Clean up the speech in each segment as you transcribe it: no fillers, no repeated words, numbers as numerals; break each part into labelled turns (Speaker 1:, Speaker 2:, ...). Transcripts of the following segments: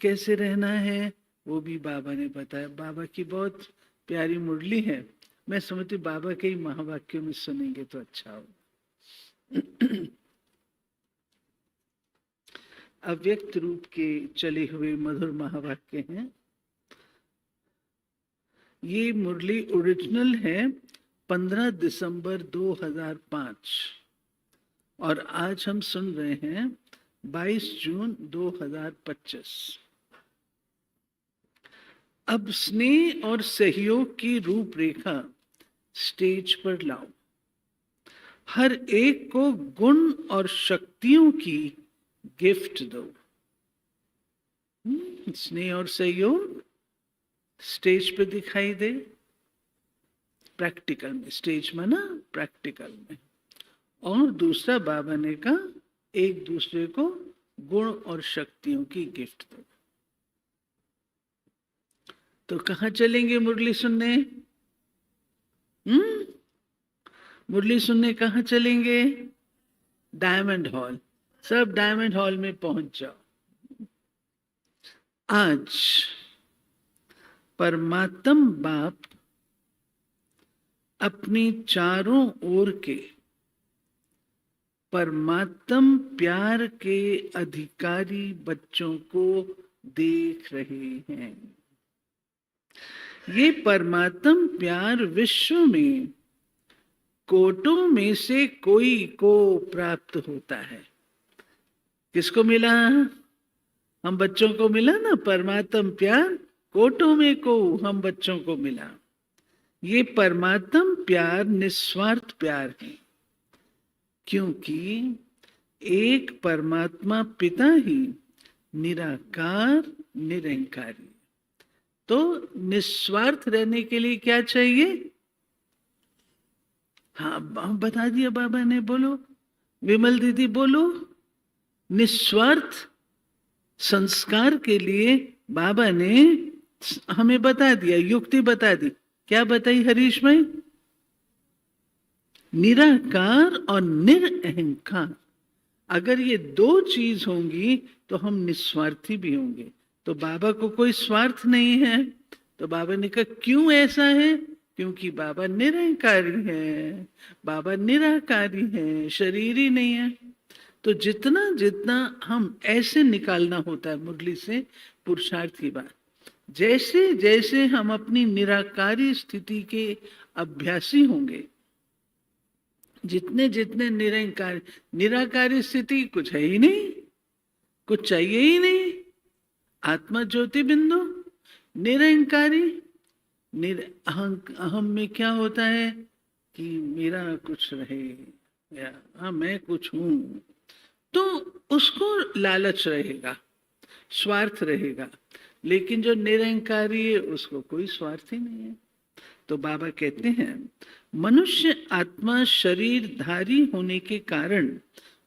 Speaker 1: कैसे रहना है वो भी बाबा ने बताया। बाबा की बहुत प्यारी मुरली है, मैं समझती बाबा के ही महावाक्यों में सुनेंगे तो अच्छा हो। अव्यक्त रूप के चले हुए मधुर महावाक्य हैं। ये मुरली ओरिजिनल है 15 दिसंबर 2005 और आज हम सुन रहे हैं 22 जून 2025। अब स्नेह और सहयोग की रूपरेखा स्टेज पर लाओ। हर एक को गुण और शक्तियों की गिफ्ट दो। स्नेह और सहयोग स्टेज पे दिखाई दे, प्रैक्टिकल में, स्टेज में ना, प्रैक्टिकल में। और दूसरा बाबा ने कहा एक दूसरे को गुण और शक्तियों की गिफ्ट दो। तो कहाँ चलेंगे मुरली सुनने? मुरली सुनने कहाँ चलेंगे? Diamond hall. सब डायमंड हॉल में पहुंच जाओ। आज परमात्म बाप अपनी चारों ओर के परमात्म प्यार के अधिकारी बच्चों को देख रहे हैं। ये परमात्म प्यार विश्व में कोटों में से कोई को प्राप्त होता है। किसको मिला? हम बच्चों को मिला ना परमात्म प्यार, कोटों में को हम बच्चों को मिला। ये परमात्म प्यार निस्वार्थ प्यार है, क्योंकि एक परमात्मा पिता ही निराकार निरंकारी। तो निस्वार्थ रहने के लिए क्या चाहिए? हाँ, बता दिया बाबा ने। बोलो विमल दीदी, बोलो। निस्वार्थ संस्कार के लिए बाबा ने हमें बता दिया, युक्ति बता दी। क्या बताई हरीश भाई? निराकार और निरअहंकार। अगर ये दो चीज होंगी तो हम निस्वार्थी भी होंगे। तो बाबा को कोई स्वार्थ नहीं है। तो बाबा ने कहा क्यों ऐसा है? क्योंकि बाबा निरंकारी है, बाबा निराकारी है, शरीर ही नहीं है। तो जितना जितना हम ऐसे निकालना होता है मुरली से पुरुषार्थ की बात, जैसे जैसे हम अपनी निराकारी स्थिति के अभ्यासी होंगे, जितने जितने निराकारी स्थिति कुछ है ही नहीं, कुछ चाहिए ही नहीं। आत्मा ज्योति बिंदु निरंकारी। अहम में क्या होता है कि मेरा कुछ रहे या हाँ मैं कुछ हूं, तो उसको लालच रहेगा, स्वार्थ रहेगा। लेकिन जो निरंकारी है उसको कोई स्वार्थ ही नहीं है। तो बाबा कहते हैं मनुष्य आत्मा शरीरधारी होने के कारण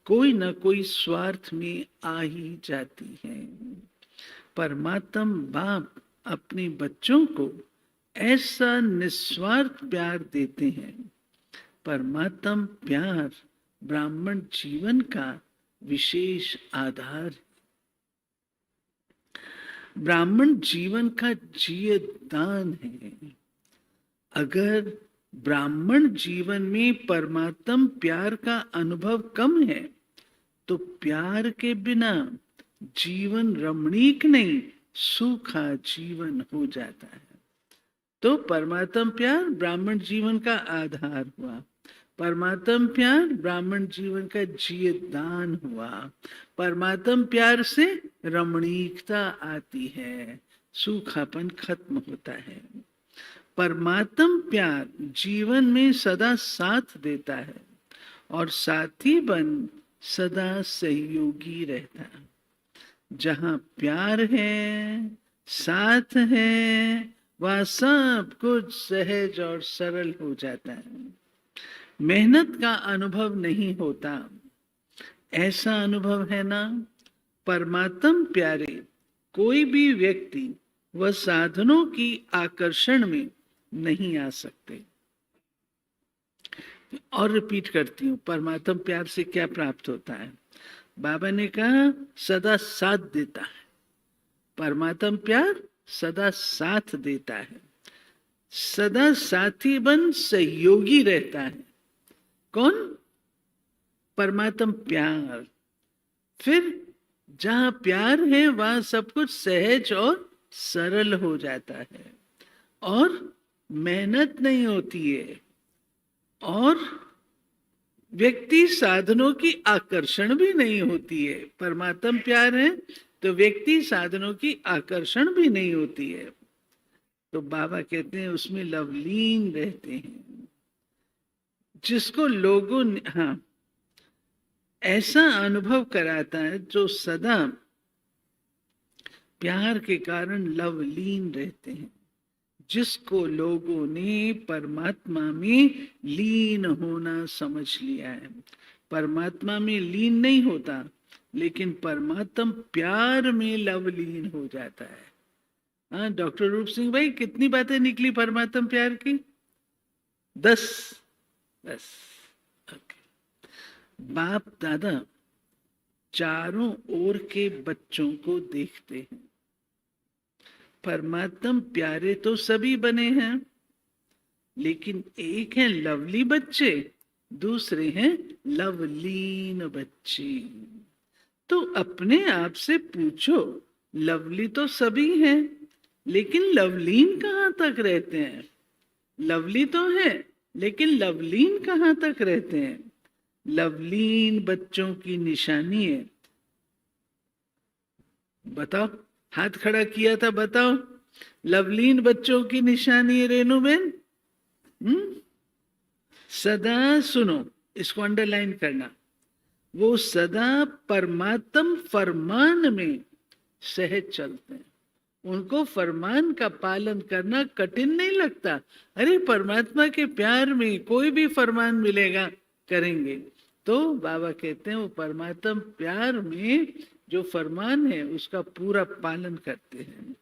Speaker 1: कोई न कोई स्वार्थ में आ ही जाती है। परमात्म बाप अपने बच्चों को ऐसा निस्वार्थ प्यार देते हैं। परमात्म प्यार ब्राह्मण जीवन का विशेष आधार, ब्राह्मण जीवन का जीवदान है। अगर ब्राह्मण जीवन में परमात्म प्यार का अनुभव कम है तो प्यार के बिना जीवन रमणीक नहीं, सूखा जीवन हो जाता है। तो परमात्म प्यार ब्राह्मण जीवन का आधार हुआ, परमात्म प्यार ब्राह्मण जीवन का जीवदान हुआ। परमात्म प्यार से रमणीकता आती है, सूखापन खत्म होता है। परमात्म प्यार जीवन में सदा साथ देता है और साथी बन सदा सहयोगी रहता है। जहां प्यार है, साथ है, वह सब कुछ सहज और सरल हो जाता है। मेहनत का अनुभव नहीं होता, ऐसा अनुभव है ना। परमात्म प्यारे कोई भी व्यक्ति वह साधनों की आकर्षण में नहीं आ सकते। और रिपीट करती हूं, परमात्म प्यार से क्या प्राप्त होता है? बाबा ने कहा सदा साथ देता है, परमात्म प्यार सदा साथ देता है, सदा साथी बन सहयोगी रहता है। कौन? परमात्म प्यार। फिर जहां प्यार है वहां सब कुछ सहज और सरल हो जाता है, और मेहनत नहीं होती है, और व्यक्ति साधनों की आकर्षण भी नहीं होती है। परमात्म प्यार है तो व्यक्ति साधनों की आकर्षण भी नहीं होती है। तो बाबा कहते हैं उसमें लवलीन रहते हैं। जिसको लोगों ने हाँ ऐसा अनुभव कराता है जो सदा प्यार के कारण लवलीन रहते हैं, जिसको लोगों ने परमात्मा में लीन होना समझ लिया है। परमात्मा में लीन नहीं होता, लेकिन परमात्म प्यार में लवलीन हो जाता है। हाँ डॉक्टर रूप सिंह भाई, कितनी बातें निकली परमात्म प्यार की? 10। ओके। बाप दादा चारों ओर के बच्चों को देखते हैं। परमात्म प्यारे तो सभी बने हैं, लेकिन एक है लवली बच्चे, दूसरे हैं लवलीन बच्चे। तो अपने आप से पूछो, लवली तो सभी हैं, लेकिन लवलीन कहाँ तक रहते हैं? लवली तो है, लेकिन लवलीन कहाँ तक रहते हैं? लवलीन बच्चों की निशानी है। बताओ, हाथ खड़ा किया था, बताओ लवलीन बच्चों की निशानी है रेणुबेन? सदा सुनो, इसको अंडरलाइन करना, वो सदा परमात्म फरमान में सहज चलते हैं। उनको फरमान का पालन करना कठिन नहीं लगता। अरे परमात्मा के प्यार में कोई भी फरमान मिलेगा, करेंगे। तो बाबा कहते हैं वो परमात्मा प्यार में जो फरमान है उसका पूरा पालन करते हैं।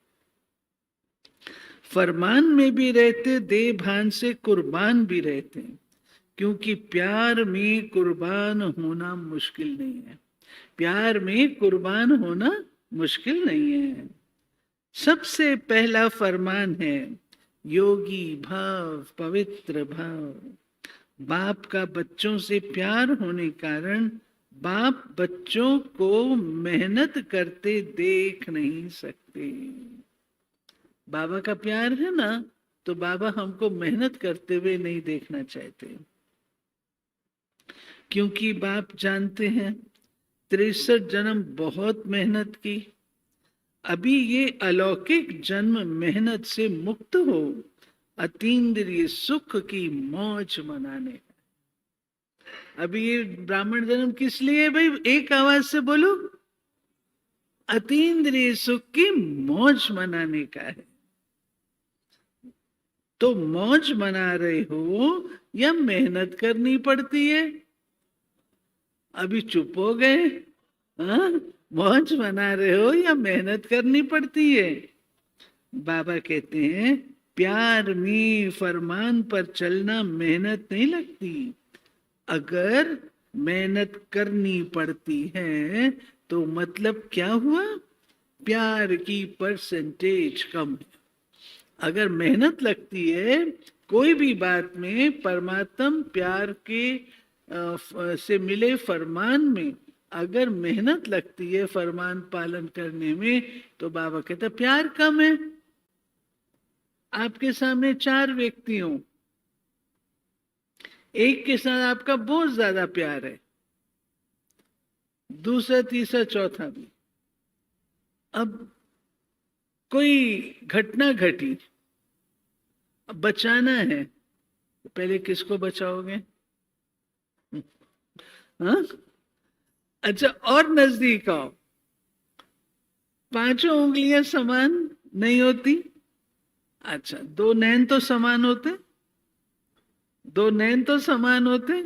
Speaker 1: फरमान में भी रहते, देह भान से कुर्बान भी रहते हैं, क्योंकि प्यार में कुर्बान होना मुश्किल नहीं है। प्यार में कुर्बान होना मुश्किल नहीं है। सबसे पहला फरमान है योगी भाव, पवित्र भाव। बाप का बच्चों से प्यार होने कारण बाप बच्चों को मेहनत करते देख नहीं सकते। बाबा का प्यार है ना, तो बाबा हमको मेहनत करते हुए नहीं देखना चाहते, क्योंकि बाप जानते हैं 63 जन्म बहुत मेहनत की। अभी ये अलौकिक जन्म मेहनत से मुक्त हो अतीन्द्रिय सुख की मौज मनाने। अभी ये ब्राह्मण जन्म किस लिए है भाई? एक आवाज से बोलो, अतीन्द्रिय सुख की मौज मनाने का है। तो मौज मना रहे हो या मेहनत करनी पड़ती है? अभी चुप हो गए। हाँ, मौज मना रहे हो या मेहनत करनी पड़ती है? बाबा कहते हैं प्यार में फरमान पर चलना मेहनत नहीं लगती। अगर मेहनत करनी पड़ती है तो मतलब क्या हुआ? प्यार की परसेंटेज कम है। अगर मेहनत लगती है कोई भी बात में, परमात्म प्यार के से मिले फरमान में अगर मेहनत लगती है फरमान पालन करने में, तो बाबा कहते प्यार कम है। आपके सामने 4 व्यक्ति हों, एक के साथ आपका बहुत ज्यादा प्यार है, दूसरा तीसरा चौथा भी। अब कोई घटना घटी, अब बचाना है, तो पहले किसको बचाओगे? हाँ? अच्छा, और नजदीक आओ, 5 उंगलियां समान नहीं होती। अच्छा, 2 नैन तो समान होते, 2 नैन तो समान होते,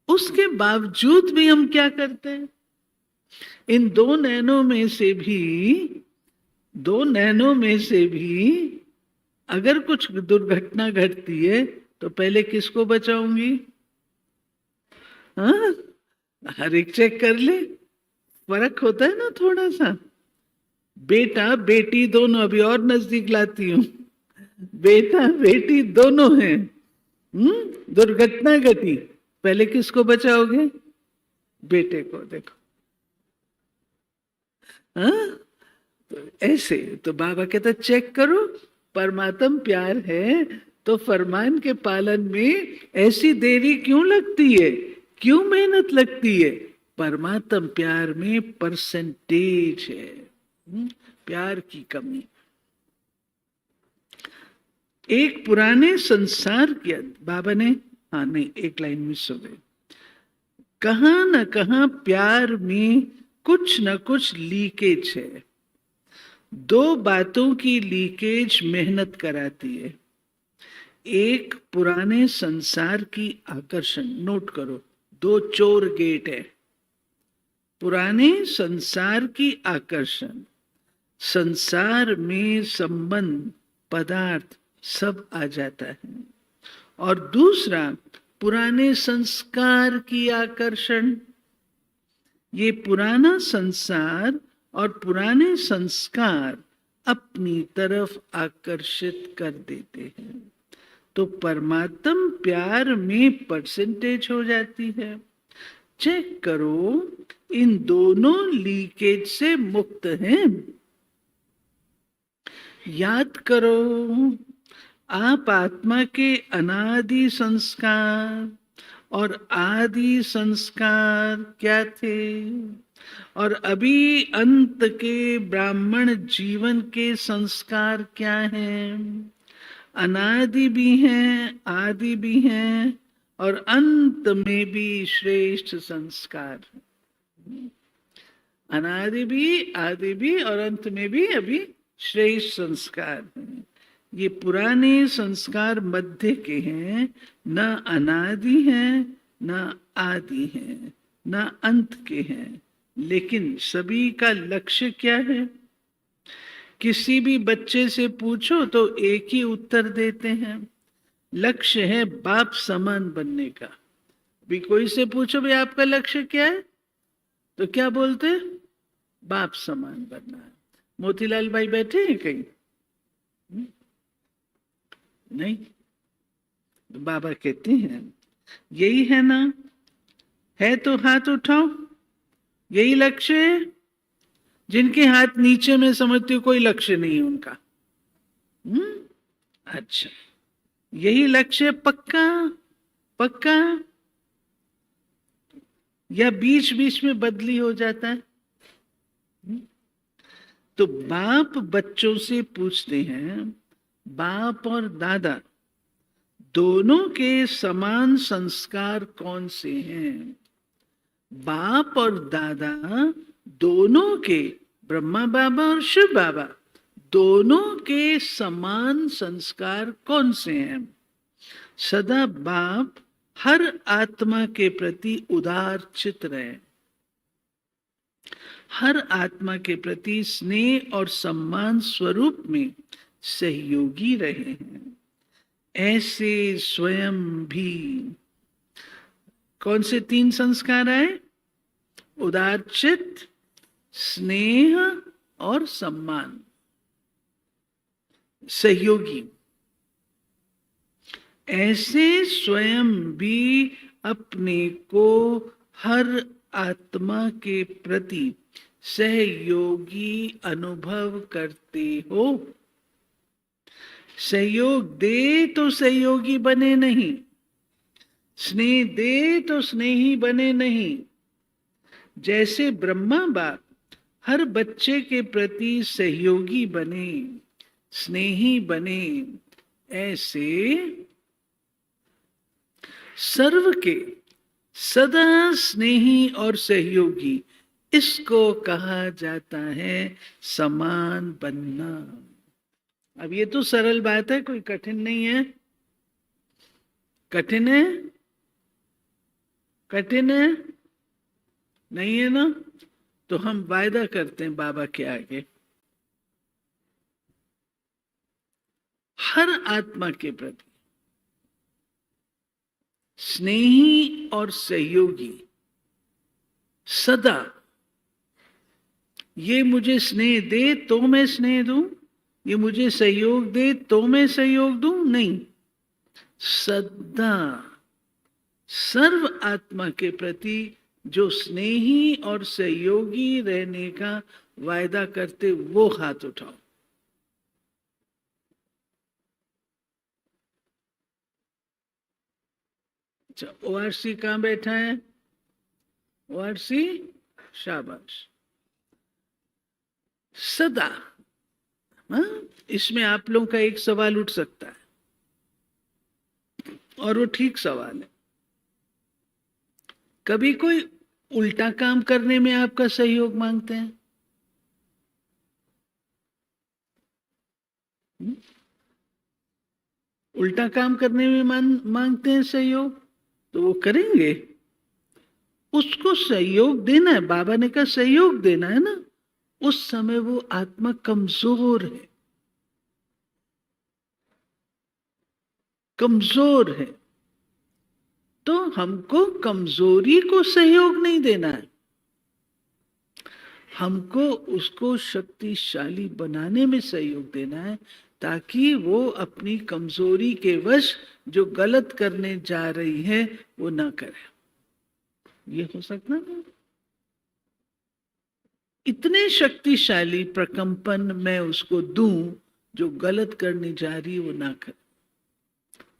Speaker 1: उसके बावजूद भी हम क्या करते हैं? इन 2 नैनों में से भी, 2 नैनों में से भी अगर कुछ दुर्घटना घटती है तो पहले किसको बचाऊंगी? हाँ, हर एक चेक कर ले, फर्क होता है ना थोड़ा सा। बेटा बेटी दोनों, अभी और नजदीक लाती हूं, बेटा बेटी दोनों हैं। दुर्घटना घटी, पहले किसको बचाओगे? बेटे को। देखो, हाँ, तो ऐसे तो बाबा कहता चेक करो, परमात्म प्यार है तो फरमान के पालन में ऐसी देरी क्यों लगती है, क्यों मेहनत लगती है? परमात्म प्यार में परसेंटेज है, प्यार की कमी। एक पुराने संसार के बाबा ने, हाँ नहीं, एक लाइन मिस हो गई। कहां न कहां प्यार में कुछ न कुछ लीकेज है। दो बातों की लीकेज मेहनत कराती है। एक पुराने संसार की आकर्षण, नोट करो, दो चोर गेट है। पुराने संसार की आकर्षण, संसार में संबंध, पदार्थ सब आ जाता है। और दूसरा पुराने संस्कार की आकर्षण। ये पुराना संसार और पुराने संस्कार अपनी तरफ आकर्षित कर देते हैं, तो परमात्म प्यार में परसेंटेज हो जाती है। चेक करो, इन दोनों लीकेज से मुक्त हैं। याद करो, आप आत्मा के अनादि संस्कार और आदि संस्कार क्या थे, और अभी अंत के ब्राह्मण जीवन के संस्कार क्या हैं? अनादि भी हैं, आदि भी हैं, और अंत में भी श्रेष्ठ संस्कार। अनादि भी, आदि भी, और अंत में भी अभी श्रेष्ठ संस्कार हैं। ये पुराने संस्कार मध्य के हैं, न अनादि हैं, न आदि हैं, न अंत के हैं। लेकिन सभी का लक्ष्य क्या है? किसी भी बच्चे से पूछो तो एक ही उत्तर देते हैं, लक्ष्य है बाप समान बनने का। भी कोई से पूछो भाई आपका लक्ष्य क्या है, तो क्या बोलते? बाप समान बनना है। मोतीलाल भाई बैठे हैं कहीं? नहीं। तो बाबा कहते हैं यही है ना, है तो हाथ उठाओ, यही लक्ष्य है। जिनके हाथ नीचे में समझते हो कोई लक्ष्य नहीं है उनका। अच्छा, यही लक्ष्य पक्का? पक्का? या बीच बीच में बदली हो जाता है? तो बाप बच्चों से पूछते हैं, बाप और दादा दोनों के समान संस्कार कौन से हैं? बाप और दादा दोनों के, ब्रह्मा बाबा और शिव बाबा दोनों के समान संस्कार कौन से हैं? सदा बाप हर आत्मा के प्रति उदार चित्त रहे, हर आत्मा के प्रति स्नेह और सम्मान स्वरूप में सहयोगी रहे हैं। ऐसे स्वयं भी कौन से तीन संस्कार आए? उदार चित्त, स्नेह और सम्मान, सहयोगी। ऐसे स्वयं भी अपने को हर आत्मा के प्रति सहयोगी अनुभव करते हो। सहयोग दे तो सहयोगी बने नहीं, स्नेह दे तो स्नेही बने नहीं। जैसे ब्रह्मा बाप हर बच्चे के प्रति सहयोगी बने, स्नेही बने, ऐसे सर्व के सदा स्नेही और सहयोगी, इसको कहा जाता है समान बनना। अब ये तो सरल बात है, कोई कठिन नहीं है। कठिन है? कठिन है? नहीं है ना? तो हम वायदा करते हैं बाबा के आगे, हर आत्मा के प्रति स्नेही और सहयोगी, सदा ये मुझे स्नेह दे तो मैं स्नेह दूं, ये मुझे सहयोग दे तो मैं सहयोग दूं, नहीं। सदा सर्व आत्मा के प्रति जो स्नेही और सहयोगी रहने का वायदा करते, वो हाथ उठाओ। अच्छा, ओआरसी कहाँ बैठा है? ओआरसी, शाबाश। सदा, हाँ, इसमें आप लोगों का एक सवाल उठ सकता है, और वो ठीक सवाल है। कभी कोई उल्टा काम करने में आपका सहयोग मांगते हैं? हम्म? उल्टा काम करने में मांगते हैं सहयोग, तो वो करेंगे। उसको सहयोग देना है, बाबा ने कहा सहयोग देना है ना। उस समय वो आत्मा कमजोर है, कमजोर है, तो हमको कमजोरी को सहयोग नहीं देना है, हमको उसको शक्तिशाली बनाने में सहयोग देना है, ताकि वो अपनी कमजोरी के वश जो गलत करने जा रही है वो ना करे। ये हो सकता है। इतने शक्तिशाली प्रकंपन मैं उसको दूं जो गलत करने जा रही है वो ना करे,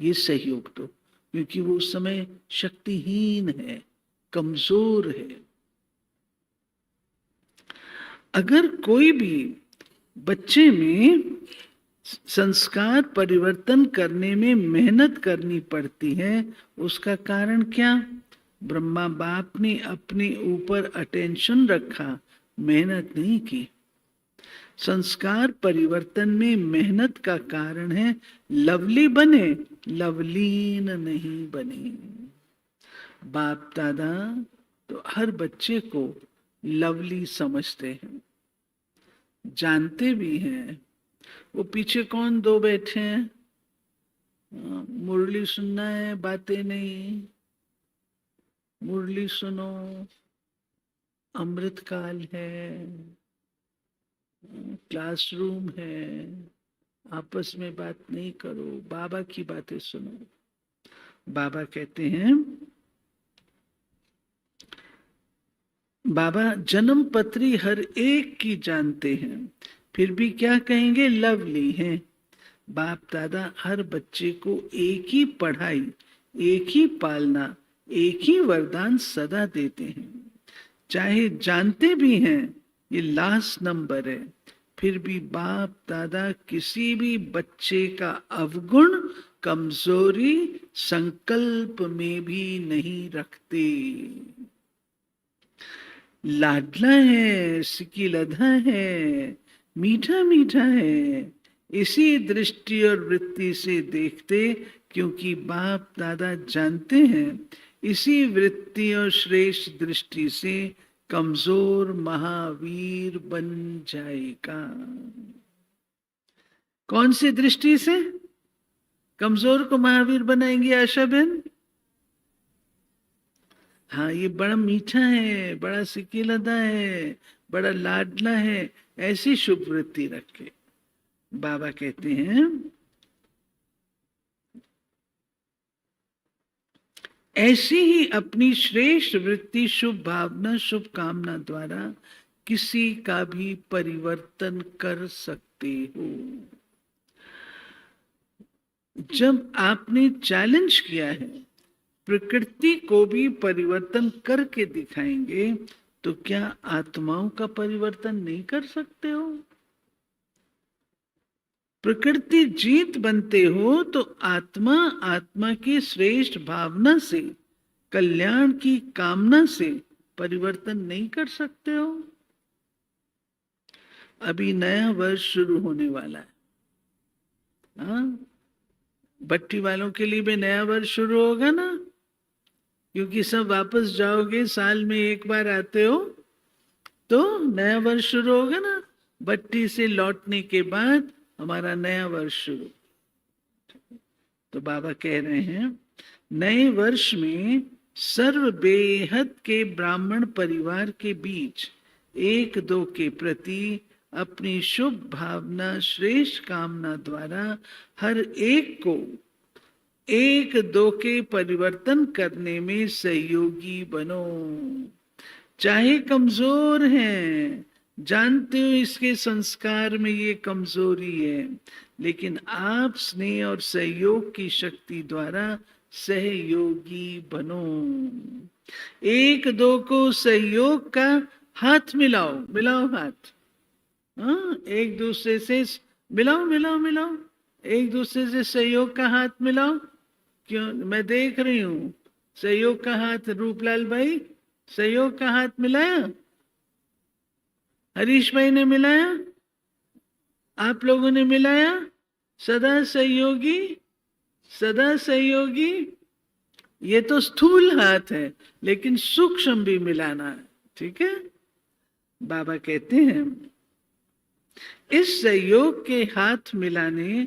Speaker 1: ये सहयोग दो, क्योंकि वो उस समय शक्तिहीन है, कमजोर है। अगर कोई भी बच्चे में संस्कार परिवर्तन करने में मेहनत करनी पड़ती है, उसका कारण क्या? ब्रह्मा बाप ने अपने ऊपर अटेंशन रखा, मेहनत नहीं की। संस्कार परिवर्तन में मेहनत का कारण है लवली बने, लवलीन नहीं बने। बाप दादा तो हर बच्चे को लवली समझते हैं, जानते भी हैं। वो पीछे कौन दो बैठे हैं? मुरली सुनना है, बातें नहीं। मुरली सुनो, अमृत काल है, क्लासरूम है, आपस में बात नहीं करो, बाबा की बातें सुनो। बाबा कहते हैं, बाबा जन्म पत्री हर एक की जानते हैं, फिर भी क्या कहेंगे? लवली हैं। बाप दादा हर बच्चे को एक ही पढ़ाई, एक ही पालना, एक ही वरदान सदा देते हैं। चाहे जानते भी हैं ये लास्ट नंबर है, फिर भी बाप दादा किसी भी बच्चे का अवगुण, कमजोरी संकल्प में भी नहीं रखते। लाडला है, सिकिलधा है, मीठा मीठा है, इसी दृष्टि और वृत्ति से देखते, क्योंकि बाप दादा जानते हैं इसी वृत्ति और श्रेष्ठ दृष्टि से कमजोर महावीर बन जाएगा। कौन सी दृष्टि से कमजोर को महावीर बनाएंगे आशा बहन? हाँ, ये बड़ा मीठा है, बड़ा सिकिलदा है, बड़ा लाडला है, ऐसी शुभ वृत्ति रखे। बाबा कहते हैं ऐसी ही अपनी श्रेष्ठ वृत्ति, शुभ भावना, शुभ कामना द्वारा किसी का भी परिवर्तन कर सकते हो। जब आपने चैलेंज किया है प्रकृति को भी परिवर्तन करके दिखाएंगे, तो क्या आत्माओं का परिवर्तन नहीं कर सकते हो? प्रकृति जीत बनते हो तो आत्मा, आत्मा की श्रेष्ठ भावना से, कल्याण की कामना से परिवर्तन नहीं कर सकते हो? अभी नया वर्ष शुरू होने वाला है, हाँ, भट्टी वालों के लिए भी नया वर्ष शुरू होगा ना, क्योंकि सब वापस जाओगे, साल में एक बार आते हो, तो नया वर्ष शुरू होगा ना। भट्टी से लौटने के बाद हमारा नया वर्ष शुरू। तो बाबा कह रहे हैं नए वर्ष में सर्व बेहद के ब्राह्मण परिवार के बीच एक दो के प्रति अपनी शुभ भावना श्रेष्ठ कामना द्वारा हर एक को एक दो के परिवर्तन करने में सहयोगी बनो। चाहे कमजोर हैं, जानते हो इसके संस्कार में ये कमजोरी है, लेकिन आप स्नेह और सहयोग की शक्ति द्वारा सहयोगी बनो। एक दो को सहयोग का हाथ मिलाओ, मिलाओ हाथ। हाँ, एक दूसरे से मिलाओ मिलाओ मिलाओ, एक दूसरे से सहयोग का हाथ मिलाओ। क्यों, मैं देख रही हूं सहयोग का हाथ। रूपलाल भाई सहयोग का हाथ मिलाया, हरीश भाई ने मिलाया, आप लोगों ने मिलाया। सदा सहयोगी, सदा सहयोगी। ये तो स्थूल हाथ है, लेकिन सूक्ष्म भी मिलाना है, ठीक है। बाबा कहते हैं इस सहयोग के हाथ मिलाने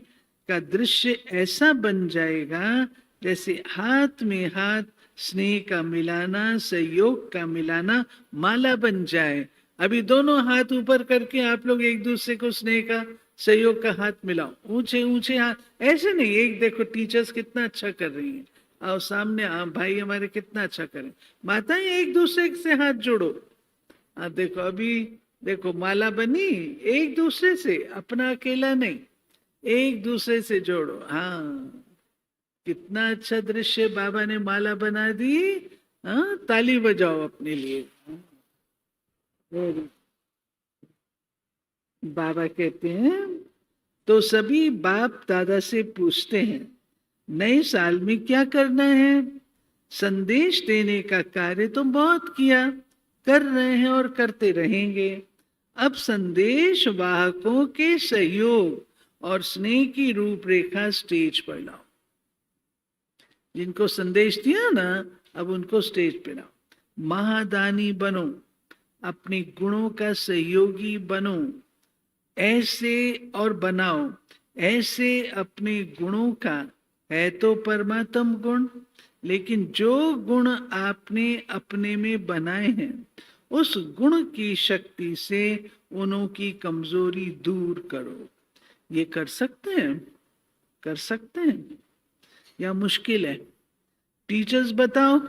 Speaker 1: का दृश्य ऐसा बन जाएगा जैसे हाथ में हाथ स्नेह का मिलाना, सहयोग का मिलाना माला बन जाए। अभी दोनों हाथ ऊपर करके आप लोग एक दूसरे को स्नेह का सहयोग का हाथ मिलाओ, ऊंचे ऊंचे हाथ। ऐसे नहीं, एक देखो टीचर्स कितना अच्छा कर रही हैं, और सामने भाई हमारे कितना अच्छा करें। माताएं एक दूसरे से हाथ जोड़ो। देखो अभी देखो माला बनी, एक दूसरे से, अपना अकेला नहीं, एक दूसरे से जोड़ो। हाँ, कितना अच्छा दृश्य, बाबा ने माला बना दी। हाँ, ताली बजाओ अपने लिए। बाबा कहते हैं तो सभी बाप दादा से पूछते हैं नए साल में क्या करना है। संदेश देने का कार्य तो बहुत किया, कर रहे हैं और करते रहेंगे। अब संदेश वाहकों के सहयोग और स्नेह की रूपरेखा स्टेज पर लाओ। जिनको संदेश दिया ना, अब उनको स्टेज पे लाओ। महादानी बनो, अपने गुणों का सहयोगी बनो, ऐसे और बनाओ। ऐसे अपने गुणों का है तो परमात्म गुण, लेकिन जो गुण आपने अपने में बनाए हैं उस गुण की शक्ति से उन्हों की कमजोरी दूर करो। ये कर सकते हैं? कर सकते हैं या मुश्किल है? टीचर्स बताओ,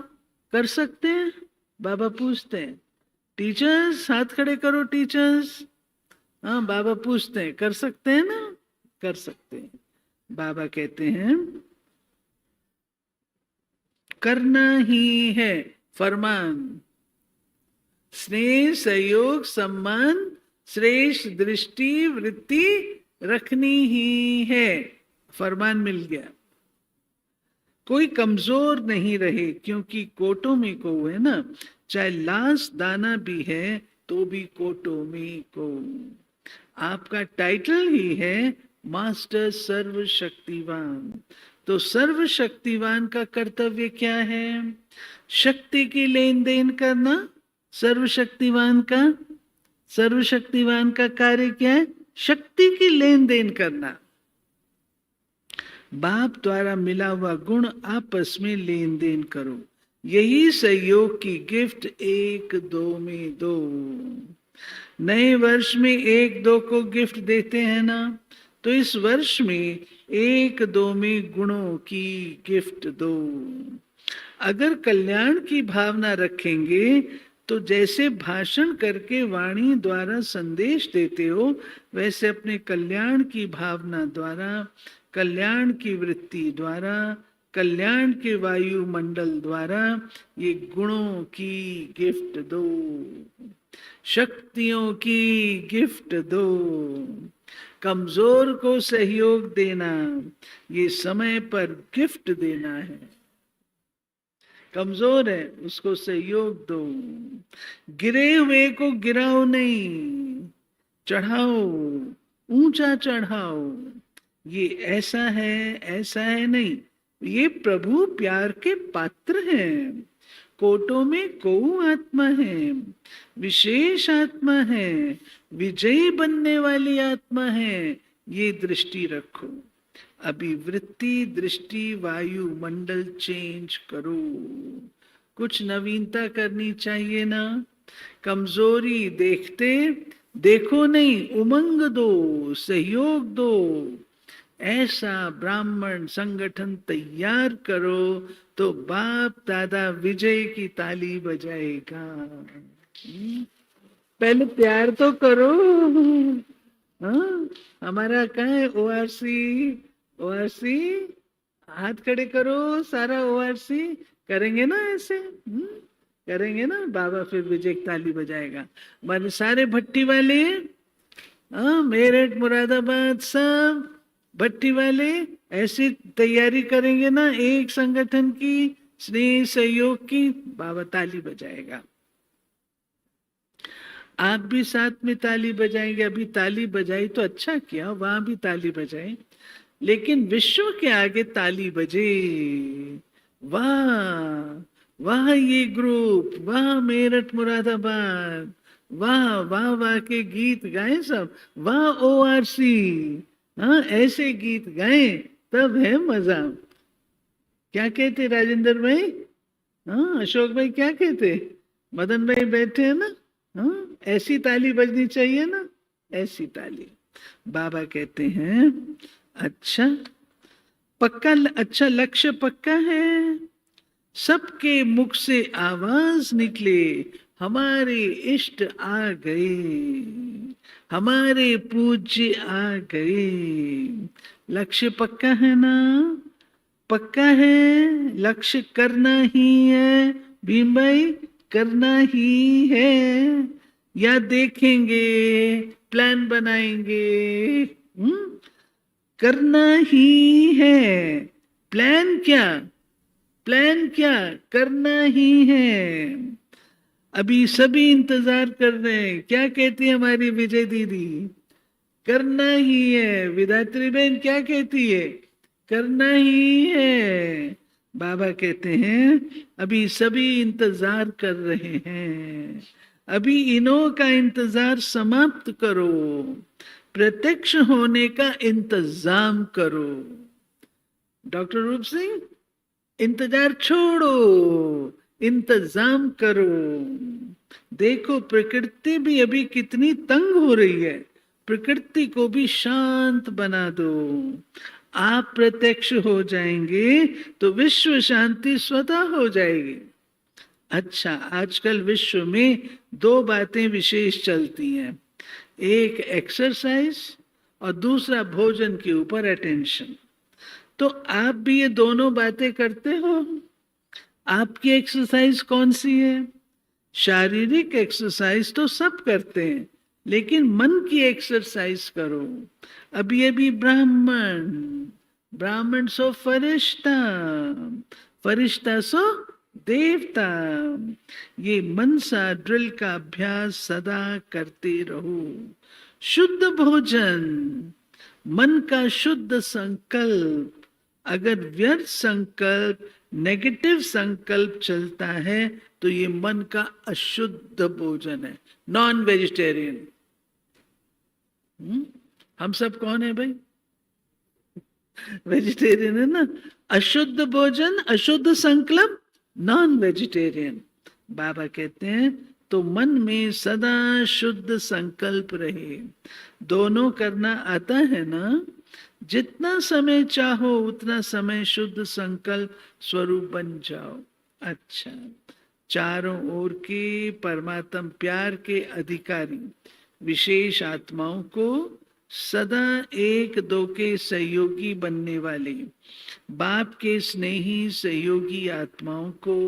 Speaker 1: कर सकते हैं? बाबा पूछते हैं। टीचर्स हाथ खड़े करो, टीचर्स। हाँ, बाबा पूछते हैं कर सकते हैं ना? कर सकते हैं। बाबा कहते हैं करना ही है फरमान। स्नेह सहयोग सम्मान श्रेष्ठ दृष्टि वृत्ति रखनी ही है। फरमान मिल गया। कोई कमजोर नहीं रहे, क्योंकि कोटों में को है ना, चाहे लाश दाना भी है तो भी कोटों में को। आपका टाइटल ही है मास्टर सर्वशक्तिवान। तो सर्वशक्तिवान का कर्तव्य क्या है? शक्ति की लेन देन करना। सर्वशक्तिवान का कार्य क्या है? शक्ति की लेन देन करना। बाप द्वारा मिला हुआ गुण आपस में लेन देन करो। यही सहयोग की गिफ्ट एक दो में दो। नए वर्ष में एक दो को गिफ्ट देते हैं ना, तो इस वर्ष में एक दो में गुणों की गिफ्ट दो। अगर कल्याण की भावना रखेंगे तो जैसे भाषण करके वाणी द्वारा संदेश देते हो, वैसे अपने कल्याण की भावना द्वारा, कल्याण की वृत्ति द्वारा, कल्याण के वायुमंडल द्वारा ये गुणों की गिफ्ट दो, शक्तियों की गिफ्ट दो। कमजोर को सहयोग देना, ये समय पर गिफ्ट देना है। कमजोर है उसको सहयोग दो। गिरे हुए को गिराओ नहीं, चढ़ाओ, ऊंचा चढ़ाओ। ये ऐसा है नहीं, ये प्रभु प्यार के पात्र हैं। कोटों में को आत्मा है, विशेष आत्मा है, विजयी बनने वाली आत्मा है। ये दृष्टि रखो। अभी वृत्ति दृष्टि वायुमंडल चेंज करो। कुछ नवीनता करनी चाहिए ना। कमजोरी देखते देखो नहीं, उमंग दो, सहयोग दो। ऐसा ब्राह्मण संगठन तैयार करो तो बाप दादा विजय की ताली बजाएगा। पहले प्यार तो करो। हाँ, हमारा कहाँ है ओआरसी? ओआरसी हाथ खड़े करो, सारा ओआरसी करेंगे ना ऐसे? करेंगे ना, बाबा फिर विजय की ताली बजाएगा। माने सारे भट्टी वाले, हाँ, मेरठ मुरादाबाद सब भट्टी वाले ऐसी तैयारी करेंगे ना एक संगठन की, स्नेह सहयोग की, बाबा ताली बजाएगा। आप भी साथ में ताली बजाएंगे। अभी ताली बजाई तो अच्छा किया, वहां भी ताली बजाए, लेकिन विश्व के आगे ताली बजे। वाह वाह ये ग्रुप, वाह मेरठ मुरादाबाद, वाह वाह वाह के गीत गाए सब, वाह ओआरसी। हाँ, ऐसे गीत गाए तब है मजा। क्या कहते राजेंद्र भाई? हाँ, अशोक भाई क्या कहते? मदन भाई बैठे हैं ना? हाँ, ऐसी ताली बजनी चाहिए ना, ऐसी ताली। बाबा कहते हैं अच्छा पक्का, अच्छा लक्ष्य पक्का है। सबके मुख से आवाज निकले, हमारे इष्ट आ गए, हमारे पूज्य आ गए। लक्ष्य पक्का है ना? पक्का है, लक्ष्य करना ही है भीम भाई, करना ही है, या देखेंगे, प्लान बनाएंगे? करना ही है। प्लान क्या? प्लान क्या? करना ही है। अभी सभी इंतजार कर रहे हैं, क्या कहती है हमारी विजय दीदी? करना ही है। विधात्री बहन क्या कहती है? करना ही है। बाबा कहते हैं अभी सभी इंतजार कर रहे हैं, अभी इन्हों का इंतजार समाप्त करो, प्रत्यक्ष होने का इंतजाम करो। डॉक्टर रूप सिंह, इंतजार छोड़ो, इंतजाम करो। देखो प्रकृति भी अभी कितनी तंग हो रही है, प्रकृति को भी शांत बना दो। आप प्रत्यक्ष हो जाएंगे तो विश्व शांति स्वतः हो जाएगी। अच्छा, आजकल विश्व में दो बातें विशेष चलती हैं, एक एक्सरसाइज और दूसरा भोजन के ऊपर अटेंशन। तो आप भी ये दोनों बातें करते हो? आपकी एक्सरसाइज कौन सी है? शारीरिक एक्सरसाइज तो सब करते हैं, लेकिन मन की एक्सरसाइज करो। अब ये भी ब्राह्मण, ब्राह्मण सो फरिश्ता, फरिश्ता सो देवता। ये मनसा ड्रिल का अभ्यास सदा करते रहो। शुद्ध भोजन, मन का शुद्ध संकल्प। अगर व्यर्थ संकल्प, नेगेटिव संकल्प चलता है तो ये मन का अशुद्ध भोजन है, नॉन वेजिटेरियन। हम सब कौन है भाई? वेजिटेरियन है ना। अशुद्ध भोजन, अशुद्ध संकल्प, नॉन वेजिटेरियन। बाबा कहते हैं तो मन में सदा शुद्ध संकल्प रहे। दोनों करना आता है ना? जितना समय चाहो उतना समय शुद्ध संकल्प स्वरूप बन जाओ। अच्छा, चारों ओर के परमात्म प्यार के अधिकारी विशेष आत्माओं को सदा एक दो के सहयोगी बनने वाले बाप के स्नेही सहयोगी आत्माओं को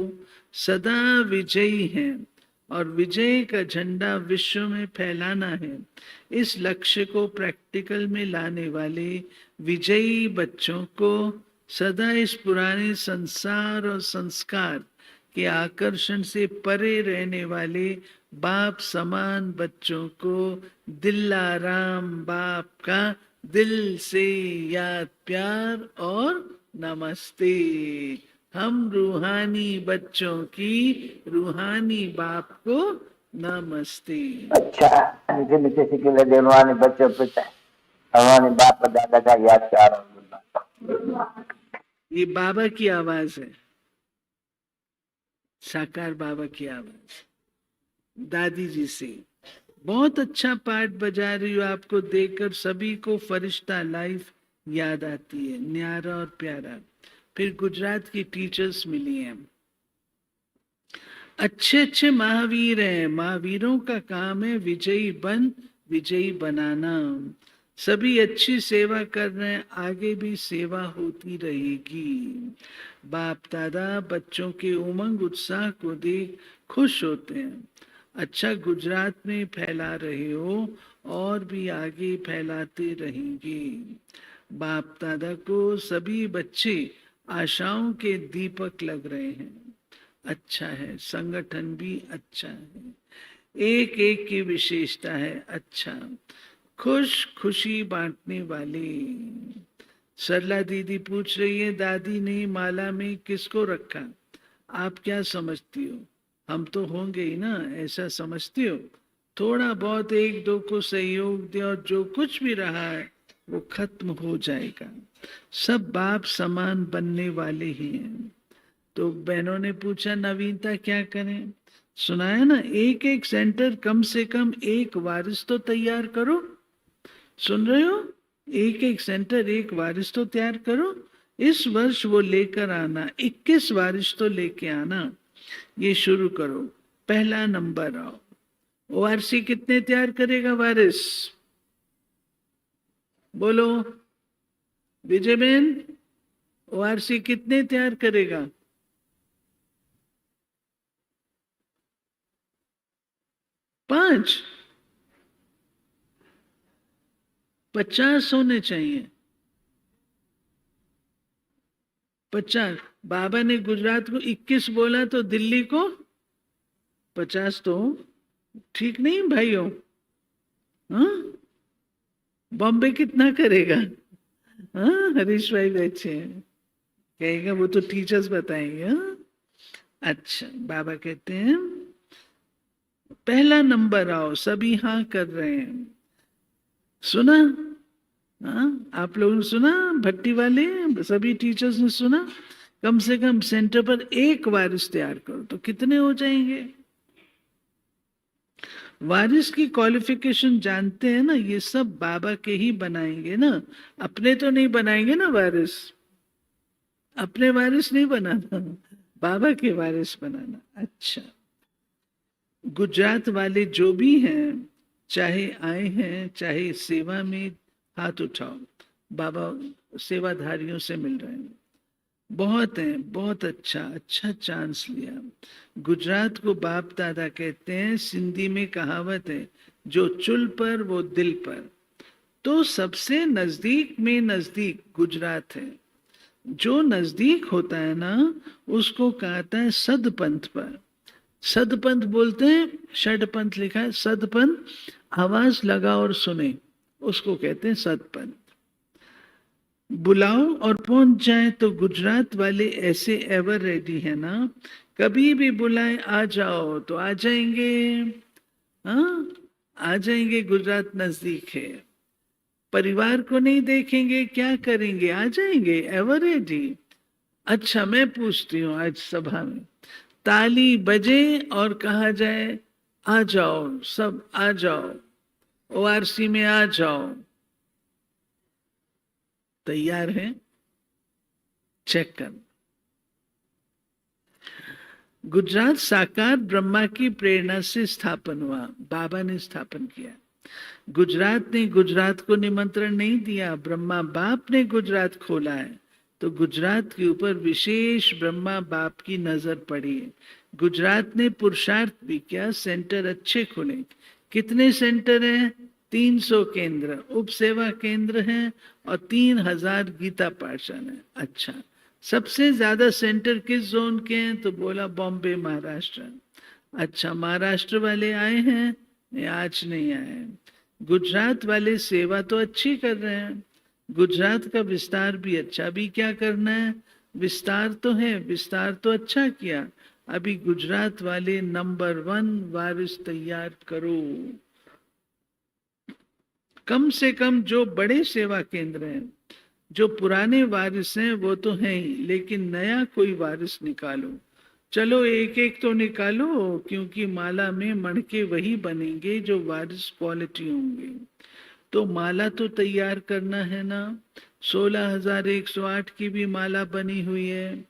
Speaker 1: सदा विजयी हैं और विजय का झंडा विश्व में फैलाना है। इस लक्ष्य को प्रैक्टिकल में लाने वाले विजयी बच्चों को सदा इस पुराने संसार और संस्कार के आकर्षण से परे रहने वाले बाप समान बच्चों को दिलाराम बाप का दिल से याद प्यार और नमस्ते। हम रूहानी बच्चों की रूहानी बाप को नमस्ते।
Speaker 2: अच्छा, नीचे नीचे सीखे रूहानी बच्चों पे रूहानी बाप दादा का याद प्यार।
Speaker 1: ये बाबा की आवाज है, साकार बाबा की आवाज। दादी जी से, बहुत अच्छा पाठ बजा रही हो, आपको देखकर सभी को फरिश्ता लाइफ याद आती है, न्यारा और प्यारा। फिर गुजरात की टीचर्स मिली हैं, अच्छे अच्छे महावीर हैं, महावीरों का काम है विजयी बनाना। सभी अच्छी सेवा कर रहे हैं, आगे भी सेवा होती रहेगी। बाप दादा बच्चों के उमंग उत्साह को देख खुश होते हैं। अच्छा गुजरात में फैला रहे हो और भी आगे फैलाते रहेंगे। बाप दादा को सभी बच्चे आशाओं के दीपक लग रहे हैं। अच्छा है, संगठन भी अच्छा है, एक एक की विशेषता है। अच्छा, खुशी बांटने वाले। सरला दीदी पूछ रही है, दादी ने माला में किसको रखा, आप क्या समझती हो? हम तो होंगे ही ना, ऐसा समझती हो? थोड़ा बहुत एक दो को सहयोग दे और जो कुछ भी रहा है वो खत्म हो जाएगा। सब बाप समान बनने वाले ही हैं। तो बहनों ने पूछा नवीनता क्या करें? सुनाया ना, एक एक सेंटर कम से कम एक वारिस तो तैयार करो। सुन रहे हो? एक एक सेंटर एक वारिस तो तैयार करो। इस वर्ष वो लेकर आना, 21 वारिस तो लेके आना। ये शुरू करो, पहला नंबर आओ। ओआरसी कितने तैयार करेगा वारिस? बोलो विजय बहन, ओआरसी कितने तैयार करेगा? 5? 50 होने चाहिए। 50। बाबा ने गुजरात को 21 बोला तो दिल्ली को 50 तो ठीक नहीं भाइयों? हाँ, बॉम्बे कितना करेगा? हाँ, हरीश भाई बैठे हैं, कहेगा वो तो टीचर्स बताएंगे। हाँ? अच्छा, बाबा कहते हैं पहला नंबर आओ। सभी हाँ कर रहे हैं। सुना? हाँ, आप लोगों ने सुना? भट्टी वाले सभी टीचर्स ने सुना? कम से कम सेंटर पर एक वारिस तैयार करो, तो कितने हो जाएंगे? वारिस की क्वालिफिकेशन जानते हैं ना, ये सब बाबा के ही बनाएंगे ना, अपने तो नहीं बनाएंगे ना वारिस। अपने वारिस नहीं बनाना, बाबा के वारिस बनाना। अच्छा, गुजरात वाले जो भी हैं, चाहे आए हैं चाहे सेवा में, हाथ उठाओ। बाबा सेवाधारियों से मिल रहे हैं, बहुत है, बहुत अच्छा चांस लिया। गुजरात को बाप दादा कहते हैं। सिंधी में कहावत है, जो चुल पर वो दिल पर। तो सबसे नजदीक में नजदीक गुजरात है। जो नजदीक होता है ना, उसको कहता है सदपंथ पर। सदपंथ बोलते हैं, षडपंथ लिखा है, सदपंथ आवाज लगा और सुने, उसको कहते हैं सदपंथ। बुलाओ और पहुंच जाए। तो गुजरात वाले ऐसे एवर रेडी है ना, कभी भी बुलाए आ जाओ तो आ जाएंगे। हाँ, आ जाएंगे, गुजरात नजदीक है। परिवार को नहीं देखेंगे क्या करेंगे, आ जाएंगे, एवर रेडी। अच्छा, मैं पूछती हूँ आज सभा में, ताली बजे और कहा जाए आ जाओ, सब आ जाओ, ओआरसी में आ जाओ, तैयार है? चेक कर। गुजरात साकार ब्रह्मा की प्रेरणा से स्थापन हुआ, बाबा ने स्थापन किया। गुजरात ने गुजरात को निमंत्रण नहीं दिया, ब्रह्मा बाप ने गुजरात खोला है। तो गुजरात के ऊपर विशेष ब्रह्मा बाप की नजर पड़ी है। गुजरात ने पुरुषार्थ भी किया, सेंटर अच्छे खुले। कितने सेंटर हैं? 300 केंद्र, उप सेवा केंद्र हैं और 3000 गीता पाठशाला है। अच्छा, सबसे ज्यादा सेंटर किस जोन के हैं? तो बोला बॉम्बे महाराष्ट्र। अच्छा, महाराष्ट्र वाले आए हैं? नहीं, आज नहीं आए। गुजरात वाले सेवा तो अच्छी कर रहे हैं, गुजरात का विस्तार भी अच्छा। अभी क्या करना है? विस्तार तो है, विस्तार तो अच्छा किया, अभी गुजरात वाले नंबर 1 वारिस तैयार करो। कम से कम जो बड़े सेवा केंद्र हैं, जो पुराने वारिस हैं वो तो हैं ही, लेकिन नया कोई वारिस निकालो। चलो एक एक तो निकालो, क्योंकि माला में मणके वही बनेंगे जो वारिस क्वालिटी होंगे। तो माला तो तैयार करना है ना। 16,108 की भी माला बनी हुई है।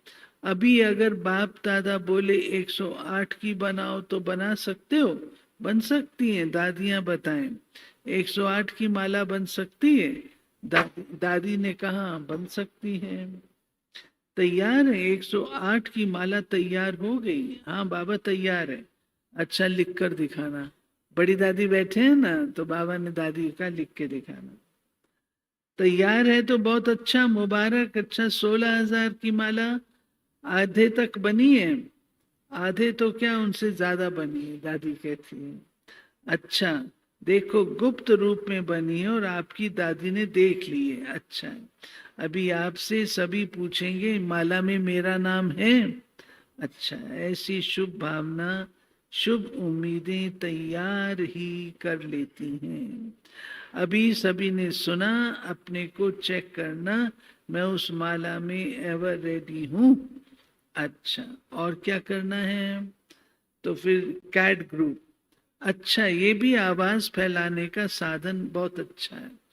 Speaker 1: अभी अगर बाप दादा बोले 108 की बनाओ तो बना सकते हो? बन सकती हैं, दादियां बताएं। 108 की माला बन सकती है? दादी ने कहा बन सकती है। तैयार है? 108 की माला तैयार हो गई? हाँ बाबा तैयार है। अच्छा लिख कर दिखाना। बड़ी दादी बैठे हैं ना, तो बाबा ने दादी का लिख के दिखाना। तैयार है तो बहुत अच्छा, मुबारक। अच्छा 16,000 की माला आधे तक बनी है। आधे तो क्या, उनसे ज्यादा बनी है, दादी कहती है। अच्छा, देखो गुप्त रूप में बनी है और आपकी दादी ने देख ली है। अच्छा, अभी आपसे सभी पूछेंगे माला में मेरा नाम है? अच्छा, ऐसी शुभ भावना, शुभ उम्मीदें तैयार ही कर लेती हैं। अभी सभी ने सुना, अपने को चेक करना, मैं उस माला में एवर रेडी हूं। अच्छा, और क्या करना है? तो फिर कैट ग्रुप। अच्छा, ये भी आवाज फैलाने का साधन बहुत अच्छा है।